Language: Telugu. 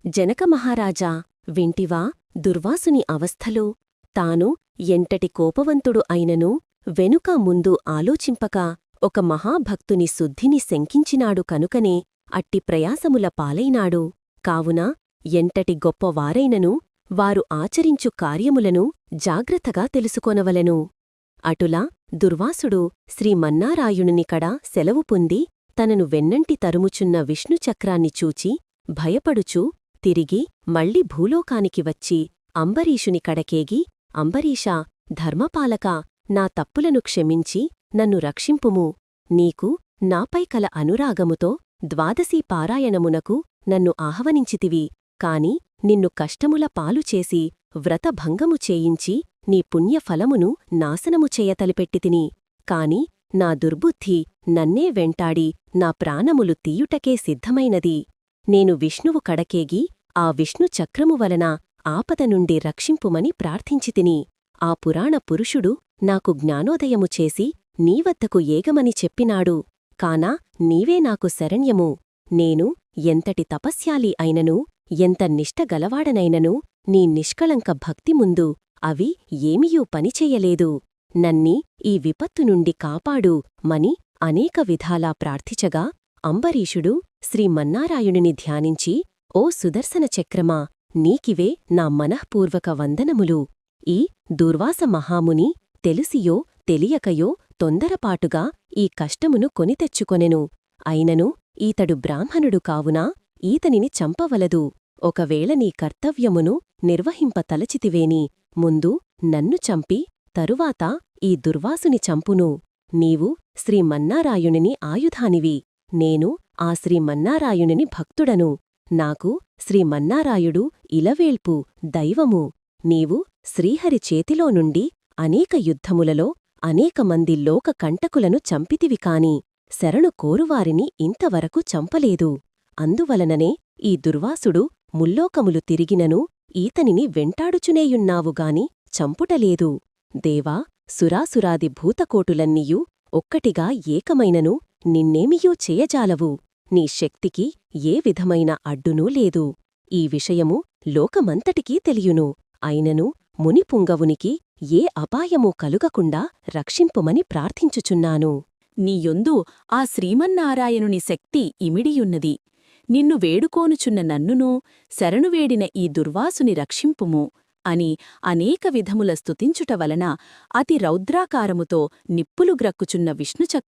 జనకమహారాజా వింటివా దుర్వాసుని అవస్థలో తాను ఎంటటి కోపవంతుడు అయినను వెనుక ముందు ఆలోచింపక ఒక మహాభక్తుని శుద్ధిని శంకించినాడు కనుకనే అట్టి ప్రయాసముల పాలైనాడు. కావున ఎంటటి గొప్పవారైనను వారు ఆచరించు కార్యములను జాగ్రత్తగా తెలుసుకొనవలెను. అటులా దుర్వాసుడు శ్రీమన్నారాయణునికడ సెలవు పొంది తనను వెన్నంటి తరుముచున్న విష్ణుచక్రాన్ని చూచి భయపడుచూ తిరిగి మళ్ళీ భూలోకానికి వచ్చి అంబరీషుని కడకేగి, అంబరీషా, ధర్మపాలకా, నా తప్పులను క్షమించి నన్ను రక్షింపుము. నీకు నాపై కల అనురాగముతో ద్వాదశీ పారాయణమునకు నన్ను ఆహ్వనించితివి. కాని నిన్ను కష్టముల పాలుచేసి వ్రతభంగము చేయించి నీ పుణ్యఫలమును నాశనము చేయతలిపెట్టితిని. కాని నా దుర్బుద్ధి నన్నే వెంటాడి నా ప్రాణములు తీయుటకే సిద్ధమైనది. నేను విష్ణువు కడకేగి ఆ విష్ణు చక్రము వలన ఆపద నుండి రక్షింపుమని ప్రార్థించితిని. ఆ పురాణ పురుషుడు నాకు జ్ఞానోదయము చేసి నీవద్దకు ఏగమని చెప్పినాడు. కానా నీవే నాకు శరణ్యము. నేను ఎంతటి తపస్యాలి అయినను, ఎంత నిష్టగలవాడనైనను నీ నిష్కళంక భక్తి ముందు అవి ఏమియూ పనిచెయ్యలేదు. నన్ని ఈ విపత్తు నుండి కాపాడు మని అనేక విధాలా ప్రార్థించగా అంబరీషుడు శ్రీమన్నారాయణుని ధ్యానించి, ఓ సుదర్శన చక్రమా, నీకివే నా మనఃపూర్వక వందనములు. ఈ దుర్వాస మహాముని తెలిసియో తెలియకయో తొందరపాటుగా ఈ కష్టమును కొనితెచ్చుకొనెను. అయినను ఈతడు బ్రాహ్మణుడు కావునా ఈతనిని చంపవలదు. ఒకవేళ నీ కర్తవ్యమును నిర్వహింపతలచితివేని ముందు నన్ను చంపి తరువాత ఈ దుర్వాసుని చంపును. నీవు శ్రీమన్నారాయణుని ఆయుధానివి. నేను ఆ శ్రీమన్నారాయణుని భక్తుడను. నాకు శ్రీమన్నారాయుడు ఇలవేల్పు దైవము. నీవు శ్రీహరి చేతిలో నుండి అనేక యుద్ధములలో అనేకమంది లోక కంటకులను చంపితివి కాని శరణు కోరువారిని ఇంతవరకు చంపలేదు. అందువలననే ఈ దుర్వాసుడు ముల్లోకములు తిరిగినను ఈతనిని వెంటాడుచునేయున్నావుగాని చంపుటలేదు. దేవా, సురాసురాది భూతకోటులన్నీయూ ఒక్కటిగా ఏకమైనను నిన్నేమియూ చేయజాలవు. నీ శక్తికి ఏ విధమైన అడ్డునూ లేదు. ఈ విషయము లోకమంతటికీ తెలియును. అయినను మునిపుంగవునికి ఏ అపాయమూ కలుగకుండా రక్షింపుమని ప్రార్థించుచున్నాను. నీయొందు ఆ శ్రీమన్నారాయణుని శక్తి ఇమిడియున్నది. నిన్ను వేడుకోనుచున్న నన్నునూ శరణువేడిన ఈ దుర్వాసుని రక్షింపుము అని అనేక విధముల స్తుతించుట వలన అతి రౌద్రాకారముతో నిప్పులు గ్రక్కుచున్న విష్ణుచక్రం